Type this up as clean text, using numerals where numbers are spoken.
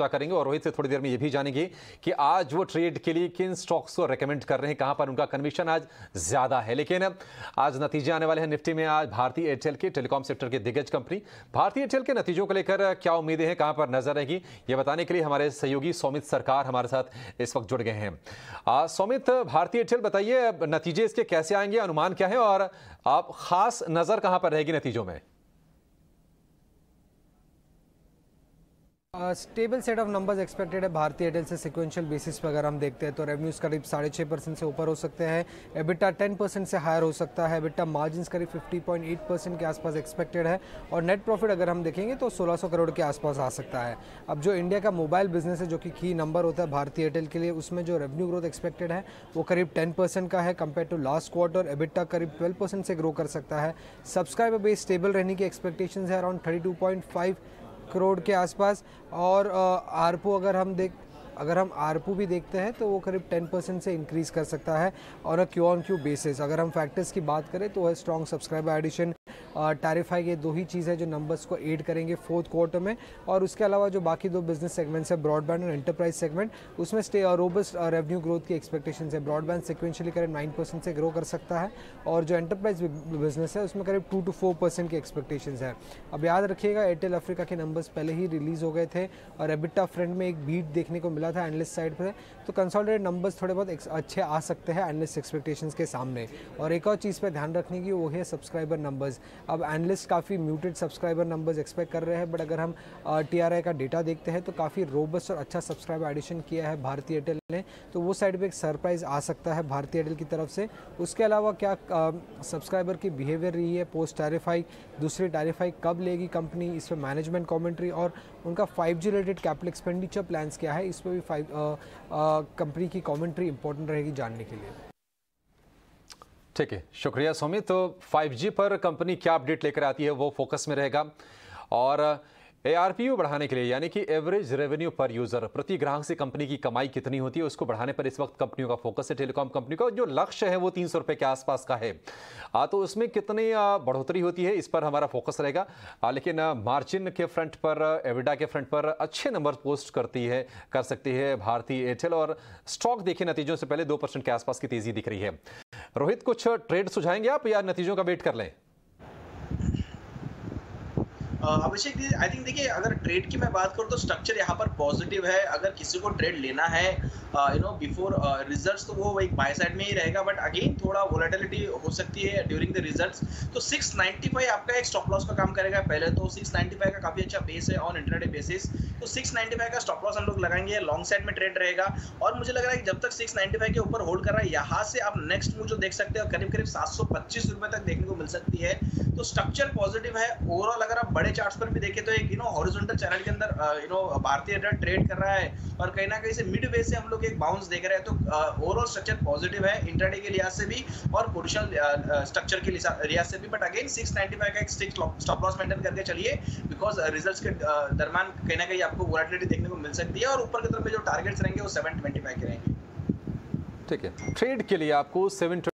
चर्चा करेंगे और रोहित से थोड़ी देर में ये भी जानेंगे कि आज वो ट्रेड के लिए किन स्टॉक्स को रेकमेंड कर रहे हैं, कहां पर उनका कन्विक्शन आज ज्यादा है। लेकिन आज नतीजे आने वाले हैं निफ्टी में। आज भारतीय एयरटेल के टेलीकॉम सेक्टर की दिग्गज कंपनी भारतीय एयरटेल के नतीजों को लेकर क्या उम्मीदें हैं, कहां पर नजर रहेगी, ये बताने के लिए हमारे सहयोगी सौमित सरकार हमारे साथ इस वक्त जुड़ गए हैं। सौमित, भारतीय एयरटेल बताइए, नतीजे इसके कैसे आएंगे, अनुमान क्या है और आप खास नजर कहां पर रहेगी नतीजों में? Stable set of numbers expected है भारतीय एयरटेल से। सिक्वेंशियल बेसिस पर अगर हम देखते हैं तो रेवेन्यूज करीब 6.5% से ऊपर हो सकते हैं, एबिटा 10% से हायर हो सकता है, एबिटा मार्जिन्स करीब 50.8% के आसपास एक्सपेक्टेड है और नेट प्रॉफिट अगर हम देखेंगे तो 1600 करोड़ के आसपास आ सकता है। अब जो इंडिया का मोबाइल बिजनेस है जो कि की नंबर होता है भारतीय एयरटेल के लिए, उसमें जो रेवेन्यू ग्रोथ एक्सपेक्टेड है वो करीब 10% का है compare to last quarter. EBITDA करीब 12% से ग्रो कर सकता है। सब्सक्राइबर बेस स्टेबल रहने की एक्सपेक्टेशन है अराउंड 32.5 करोड़ के आसपास। और आरपू अगर हम आरपू भी देखते हैं तो वो करीब 10% से इंक्रीज कर सकता है और क्यू ऑन क्यू बेसिस। अगर हम फैक्टर्स की बात करें तो है स्ट्रॉन्ग सब्सक्राइबर एडिशन, टैरिफाई, ये दो ही चीज़ है जो नंबर्स को एड करेंगे फोर्थ क्वार्टर में। और उसके अलावा जो बाकी दो बिजनेस सेगमेंट्स है ब्रॉडबैंड और एंटरप्राइज सेगमेंट, उसमें रोबस्ट रेवेन्यू ग्रोथ की एक्सपेक्टेशन है। ब्रॉडबैंड सिक्वेंशियली करीब 9% से ग्रो कर सकता है और जो एंटरप्राइज बिजनेस है उसमें करीब 2 to 4% की एक्सपेक्टेशन है। अब याद रखिएगा एयरटेल अफ्रीका के नंबर्स पहले ही रिलीज हो गए थे और एबिटा फ्रंट में एक बीट देखने को मिला था एनालिस्ट साइड पर, तो कंसोलिडेटेड नंबर्स थोड़े बहुत अच्छे आ सकते हैं एनालिस्ट एक्सपेक्टेशंस के सामने। और एक और चीज़ पे ध्यान रखने की वो है सब्सक्राइबर नंबर्स। अब एनालिस्ट काफ़ी म्यूटेड सब्सक्राइबर नंबर्स एक्सपेक्ट कर रहे हैं, बट अगर हम टीआरआई का डेटा देखते हैं तो काफ़ी रोबस्ट और अच्छा सब्सक्राइबर एडिशन किया है भारतीय एयरटेल ने, तो वो साइड पे एक सरप्राइज आ सकता है भारतीय एयरटेल की तरफ से। उसके अलावा क्या सब्सक्राइबर की बिहेवियर रही है पोस्ट टैरिफाई, दूसरी टैरिफाई कब लेगी कंपनी, इस पर मैनेजमेंट कमेंट्री और उनका 5G related capital expenditure plans क्या है, इस पर भी कंपनी की कमेंट्री इंपॉर्टेंट रहेगी जानने के लिए। ठीक है, शुक्रिया सौमित। तो 5G पर कंपनी क्या अपडेट लेकर आती है वो फोकस में रहेगा और ARPU बढ़ाने के लिए, यानी कि एवरेज रेवेन्यू पर यूजर, प्रति ग्राहक से कंपनी की कमाई कितनी होती है उसको बढ़ाने पर इस वक्त कंपनियों का फोकस है। टेलीकॉम कंपनी का जो लक्ष्य है वो 300 रुपए के आसपास का है, तो उसमें कितनी बढ़ोतरी होती है इस पर हमारा फोकस रहेगा। लेकिन मार्जिन के फ्रंट पर, एबिटा के फ्रंट पर अच्छे नंबर पोस्ट कर सकती है भारतीय एयरटेल और स्टॉक देखिए नतीजों से पहले 2% के आसपास की तेजी दिख रही है। रोहित, कुछ ट्रेड सुझाएंगे आप या नतीजों का वेट कर लें? अभिषेक जी, आई थिंक देखिए अगर ट्रेड की मैं बात करूं तो स्ट्रक्चर यहाँ पर पॉजिटिव है। अगर किसी को ट्रेड लेना है बिफोर रिजल्ट्स तो वो एक बाय साइड में ही रहेगा, बट अगेन थोड़ा वोलेटिलिटी हो सकती है ड्यूरिंग द रिजल्ट्स। तो 695 आपका एक स्टॉप लॉस का काम करेगा। पहले तो 695 का काफी अच्छा बेस है ऑन इंट्राडे बेसिस, तो 695 का स्टॉप लॉस हम लोग लगाएंगे। लॉन्ग साइड में ट्रेड रहेगा और मुझे लग रहा है कि जब तक 695 के ऊपर होल्ड कर रहा है, यहाँ से आप नेक्स्ट मूव जो देख सकते हैं करीब 725 रुपए तक देखने को मिल सकती है। तो स्ट्रक्चर पॉजिटिव है ओवरऑल। अगर आप बड़े चार्ट्स पर भी देखें तो एक हॉरिजॉन्टल चैनल के अंदर भारतीय एयरटेल ट्रेड कर रहा है और कहीं ना कहीं से मिड वे से हम लोग एक बाउंस देख रहे हैं। तो ओवरऑल स्ट्रक्चर पॉजिटिव है इंट्राडे के लिहाज से भी और पोजिशनल स्ट्रक्चर के लिहाज से भी। बट अगेन 695 का एक स्टिक स्टॉप लॉस मेंटेन करके चलिए, बिकॉज रिजल्ट्स के दरमियान कहीं ना कहीं आपको वोलेटिलिटी देखने को मिल सकती है और ऊपर की तरफ जो टारगेट्स रहेंगे वो 725 के रहेंगे। ठीक है, ट्रेड के लिए आपको 7